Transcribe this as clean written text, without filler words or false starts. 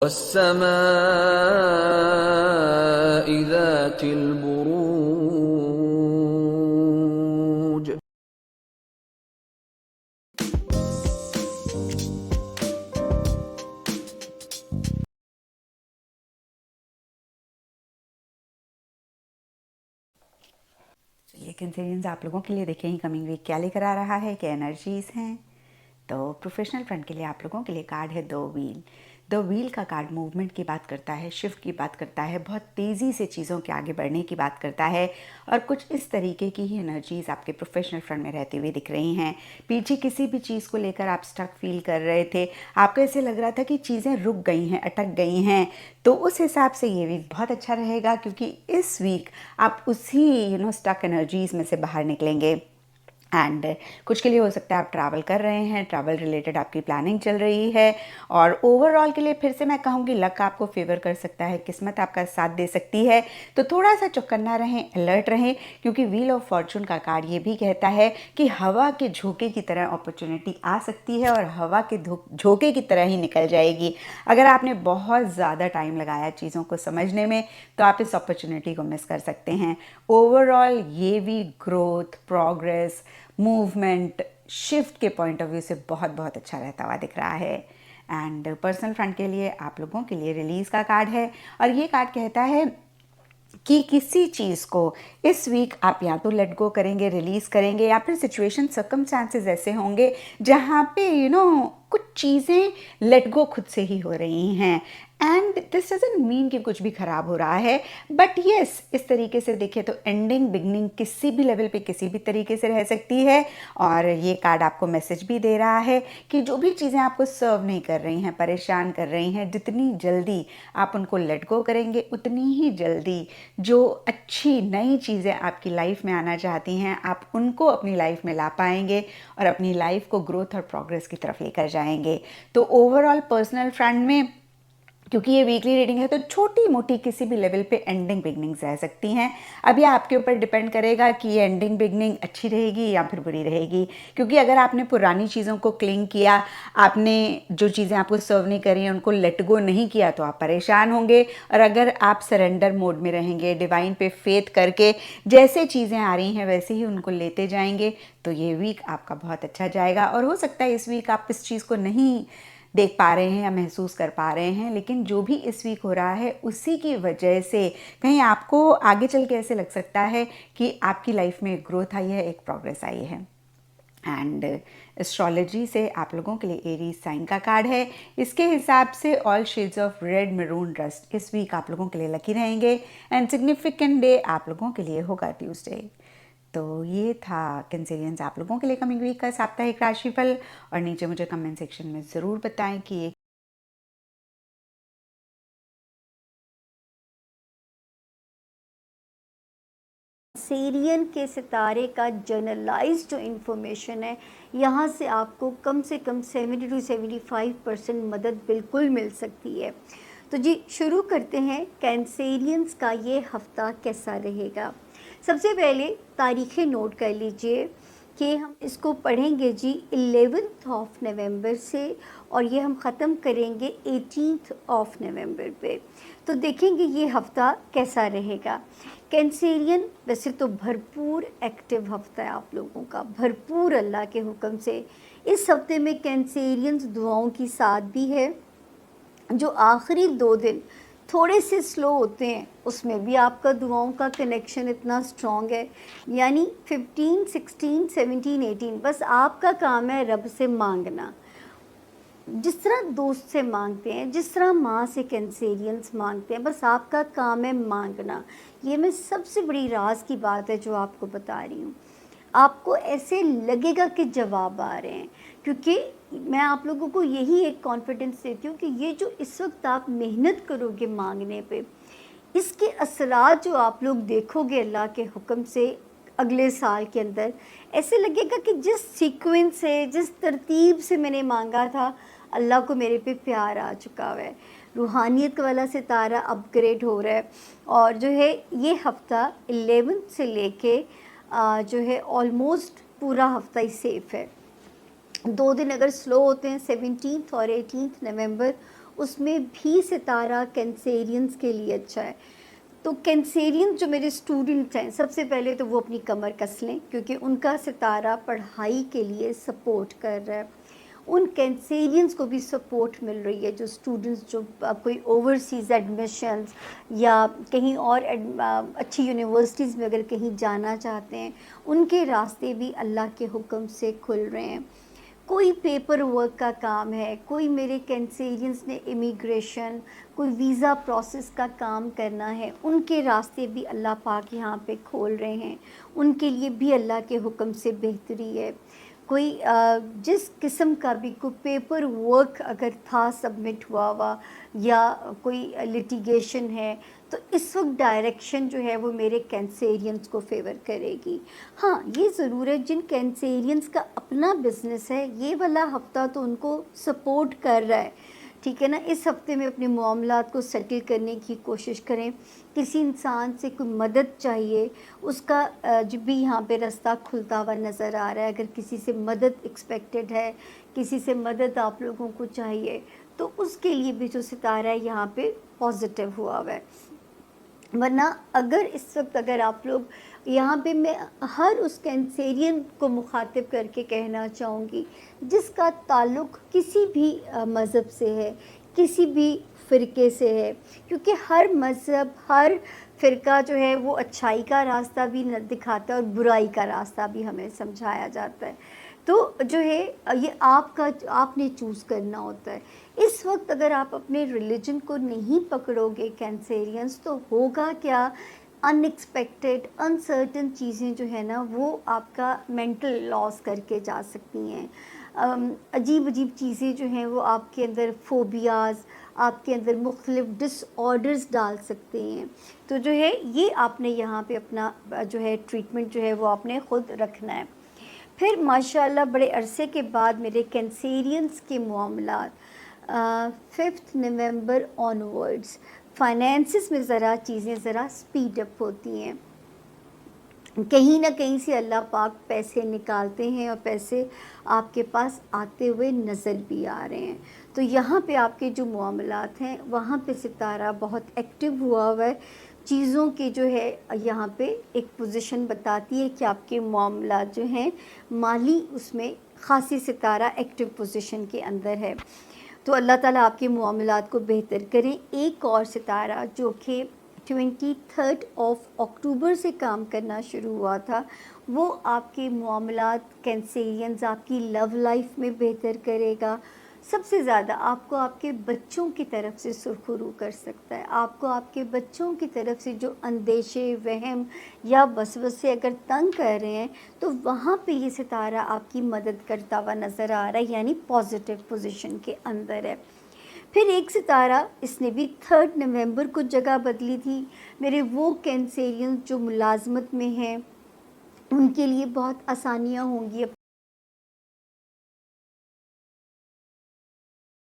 والسماء ذات البروج. ये कैंसेरियंस आप लोगों के लिए देखें कमिंग वीक क्या लेकर आ रहा है, क्या एनर्जीज हैं। तो प्रोफेशनल फ्रंट के लिए आप लोगों के लिए कार्ड है दो व्हील का कार्ड मूवमेंट की बात करता है, शिफ्ट की बात करता है, बहुत तेज़ी से चीज़ों के आगे बढ़ने की बात करता है। और कुछ इस तरीके की ही एनर्जीज़ आपके प्रोफेशनल फ्रंट में रहती हुई दिख रही हैं। पीछे किसी भी चीज़ को लेकर आप स्टक फील कर रहे थे, आपको ऐसे लग रहा था कि चीज़ें रुक गई हैं, अटक गई हैं, तो उस हिसाब से ये वीक बहुत अच्छा रहेगा, क्योंकि इस वीक आप उसी स्टक एनर्जीज़ में से बाहर निकलेंगे। एंड कुछ के लिए हो सकता है आप ट्रैवल कर रहे हैं, ट्रैवल रिलेटेड आपकी प्लानिंग चल रही है। और ओवरऑल के लिए फिर से मैं कहूँगी लक आपको फेवर कर सकता है, किस्मत आपका साथ दे सकती है। तो थोड़ा सा चौकन्ना रहें, अलर्ट रहें, क्योंकि व्हील ऑफ फॉर्चून का कार्ड ये भी कहता है कि हवा के झोंके की तरह अपॉर्चुनिटी आ सकती है और हवा के झोंके की तरह ही निकल जाएगी। अगर आपने बहुत ज़्यादा टाइम लगाया चीज़ों को समझने में, तो आप इस अपॉर्चुनिटी को मिस कर सकते हैं। ओवरऑल ये भी ग्रोथ, प्रोग्रेस, मूवमेंट, शिफ्ट के पॉइंट ऑफ व्यू से बहुत बहुत अच्छा रहता हुआ दिख रहा है। एंड पर्सनल फ्रंट के लिए आप लोगों के लिए रिलीज़ का कार्ड है, और ये कार्ड कहता है कि किसी चीज़ को इस वीक आप या तो लेट गो करेंगे, रिलीज़ करेंगे, या फिर सिचुएशन सर्कमस्टांसेस ऐसे होंगे जहाँ पे कुछ चीज़ें लेट गो खुद से ही हो रही हैं। एंड दिस डजंट मीन कि कुछ भी ख़राब हो रहा है, बट येस इस तरीके से देखें तो एंडिंग बिगनिंग किसी भी लेवल पे किसी भी तरीके से रह सकती है। और ये कार्ड आपको मैसेज भी दे रहा है कि जो भी चीज़ें आपको सर्व नहीं कर रही हैं, परेशान कर रही हैं, जितनी जल्दी आप उनको लेट गो करेंगे, उतनी ही जल्दी जो अच्छी नई चीज़ें आपकी लाइफ में आना चाहती हैं, आप उनको अपनी लाइफ में ला पाएंगे और अपनी लाइफ को ग्रोथ और प्रोग्रेस की तरफ लेकर जाएंगे। तो ओवरऑल पर्सनल फ्रंट में, क्योंकि ये वीकली रीडिंग है, तो छोटी मोटी किसी भी लेवल पे एंडिंग बिगनिंग्स रह सकती हैं। अब ये आपके ऊपर डिपेंड करेगा कि ये एंडिंग बिगनिंग अच्छी रहेगी या फिर बुरी रहेगी। क्योंकि अगर आपने पुरानी चीज़ों को क्लिंग किया, आपने जो चीज़ें आपको सर्व नहीं करी हैं उनको लेट गो नहीं किया, तो आप परेशान होंगे। और अगर आप सरेंडर मोड में रहेंगे, डिवाइन पे फेथ करके जैसे चीज़ें आ रही हैं वैसे ही उनको लेते जाएंगे, तो ये वीक आपका बहुत अच्छा जाएगा। और हो सकता है इस वीक आप इस चीज़ को नहीं देख पा रहे हैं या महसूस कर पा रहे हैं, लेकिन जो भी इस वीक हो रहा है उसी की वजह से कहीं आपको आगे चल के ऐसे लग सकता है कि आपकी लाइफ में एक ग्रोथ आई है, एक प्रोग्रेस आई है। एंड एस्ट्रोलॉजी से आप लोगों के लिए एरीज साइन का कार्ड है। इसके हिसाब से all shades of red, maroon, rust इस वीक आप लोगों के लिए लकी रहेंगे। एंड सिग्निफिकेंट डे आप लोगों के लिए होगा ट्यूसडे। तो ये था कैंसेरियंस आप लोगों के लिए कमिंग वीक का साप्ताहिक राशिफल। और नीचे मुझे कमेंट सेक्शन में ज़रूर बताएं कि ये कैंसेरियन के सितारे का जनरलाइज जो इन्फॉर्मेशन है, यहाँ से आपको कम से कम 70 to 75% मदद बिल्कुल मिल सकती है। तो जी शुरू करते हैं कैंसेरियंस का ये हफ्ता कैसा रहेगा। सबसे पहले तारीखें नोट कर लीजिए कि हम इसको पढ़ेंगे जी 11th ऑफ नवंबर से, और ये हम ख़त्म करेंगे 18th ऑफ नवंबर पे। तो देखेंगे ये हफ्ता कैसा रहेगा। कैंसेरियन वैसे तो भरपूर एक्टिव हफ्ता है आप लोगों का, भरपूर अल्लाह के हुक्म से। इस हफ्ते में कैंसेरियंस दुआओं की साथ भी है। जो आखिरी 2 दिन थोड़े से स्लो होते हैं, उसमें भी आपका दुआओं का कनेक्शन इतना स्ट्रॉन्ग है। यानी 15, 16, 17, 18 बस आपका काम है रब से मांगना। जिस तरह दोस्त से मांगते हैं, जिस तरह माँ से कैंसेरियंस मांगते हैं, बस आपका काम है मांगना। ये मैं सबसे बड़ी राज की बात है जो आपको बता रही हूँ। आपको ऐसे लगेगा कि जवाब आ रहे हैं, क्योंकि मैं आप लोगों को यही एक कॉन्फिडेंस देती हूँ कि ये जो इस वक्त आप मेहनत करोगे मांगने पे, इसके असरात जो आप लोग देखोगे अल्लाह के हुक्म से अगले साल के अंदर, ऐसे लगेगा कि जिस सीक्वेंस से, जिस तरतीब से मैंने मांगा था, अल्लाह को मेरे पे प्यार आ चुका है। रूहानियत वाला सितारा अपग्रेड हो रहा है। और जो है ये हफ्ता 11 से लेके जो है ऑलमोस्ट पूरा हफ्ता ही सेफ़ है। 2 दिन अगर स्लो होते हैं 17 और 18 नवंबर, اس میں بھی ستارہ کینسیرینز کے لیے اچھا ہے. تو کینسیرین جو میرے اسٹوڈنٹ ہیں، سب سے پہلے تو وہ اپنی کمر کس لیں، کیونکہ ان کا ستارہ پڑھائی کے لیے سپورٹ کر رہا ہے. ان کینسیرینز کو بھی سپورٹ مل رہی ہے جو اسٹوڈنٹس جو کوئی اوورسیز ایڈمیشنز یا کہیں اور اچھی یونیورسٹیز میں اگر کہیں جانا چاہتے ہیں، ان کے راستے بھی اللہ کے حکم سے کھل رہے ہیں. کوئی پیپر ورک کا کام ہے، کوئی میرے کینسیرینز نے امیگریشن، کوئی ویزا پروسیس کا کام کرنا ہے، ان کے راستے بھی اللہ پاک یہاں پہ کھول رہے ہیں. ان کے لیے بھی اللہ کے حکم سے بہتری ہے. کوئی جس قسم کا بھی کوئی پیپر ورک اگر تھا سبمٹ ہوا یا کوئی لٹیگیشن ہے، تو اس وقت ڈائریکشن جو ہے وہ میرے کینسیرینز کو فیور کرے گی. ہاں یہ ضرور ہے جن کینسیرینز کا اپنا بزنس ہے، یہ والا ہفتہ تو ان کو سپورٹ کر رہا ہے، ٹھیک ہے نا. اس ہفتے میں اپنے معاملات کو سیٹل کرنے کی کوشش کریں. کسی انسان سے کوئی مدد چاہیے، اس کا جو بھی یہاں پہ رستہ کھلتا ہوا نظر آ رہا ہے. اگر کسی سے مدد ایکسپیکٹڈ ہے، کسی سے مدد آپ لوگوں کو چاہیے، تو اس کے لیے بھی جو ستارہ ہے یہاں پہ پازیٹیو ہوا ہوا ہے. ورنہ اگر اس وقت اگر آپ لوگ یہاں پہ، میں ہر اس کینسیرین کو مخاطب کر کے کہنا چاہوں گی جس کا تعلق کسی بھی مذہب سے ہے، کسی بھی فرقے سے ہے، کیونکہ ہر مذہب، ہر فرقہ جو ہے وہ اچھائی کا راستہ بھی دکھاتا ہے اور برائی کا راستہ بھی ہمیں سمجھایا جاتا ہے. تو جو ہے یہ آپ نے چوز کرنا ہوتا ہے. اس وقت اگر آپ اپنے ریلیجن کو نہیں پکڑو گے کینسیرینز، تو ہوگا کیا؟ ان ایکسپیکٹڈ انسرٹن چیزیں جو ہے نا وہ آپ کا مینٹل لاس کر کے جا سکتی ہیں. عجیب عجیب چیزیں جو ہیں وہ آپ کے اندر فوبیاز، آپ کے اندر مختلف ڈس آرڈرز ڈال سکتے ہیں. تو جو ہے یہ آپ نے یہاں پہ اپنا جو ہے ٹریٹمنٹ جو ہے وہ آپ نے خود رکھنا ہے. پھر ماشاءاللہ بڑے عرصے کے بعد میرے کینسیرینز کے معاملات 5 نومبر آنورڈز فائنینسز میں ذرا چیزیں ذرا سپیڈ اپ ہوتی ہیں. کہیں نہ کہیں سے اللہ پاک پیسے نکالتے ہیں اور پیسے آپ کے پاس آتے ہوئے نظر بھی آ رہے ہیں. تو یہاں پہ آپ کے جو معاملات ہیں وہاں پہ ستارہ بہت ایکٹیو ہوا ہوا ہے. چیزوں کی جو ہے یہاں پہ ایک پوزیشن بتاتی ہے کہ آپ کے معاملات جو ہیں مالی، اس میں خاصی ستارہ ایکٹیو پوزیشن کے اندر ہے. تو اللہ تعالیٰ آپ کے معاملات کو بہتر کریں. ایک اور ستارہ جو کہ 23 اکتوبر سے کام کرنا شروع ہوا تھا، وہ آپ کے معاملات کینسیرینز، آپ کی لو لائف میں بہتر کرے گا. سب سے زیادہ آپ کو آپ کے بچوں کی طرف سے سرخرو کر سکتا ہے. آپ کو آپ کے بچوں کی طرف سے جو اندیشے، وہم یا وسوسے اگر تنگ کر رہے ہیں، تو وہاں پہ یہ ستارہ آپ کی مدد کرتا ہوا نظر آ رہا ہے، یعنی پازیٹیو پوزیشن کے اندر ہے. پھر ایک ستارہ، اس نے بھی 3 نومبر کو جگہ بدلی تھی. میرے وہ کینسیرین جو ملازمت میں ہیں ان کے لیے بہت آسانیاں ہوں گی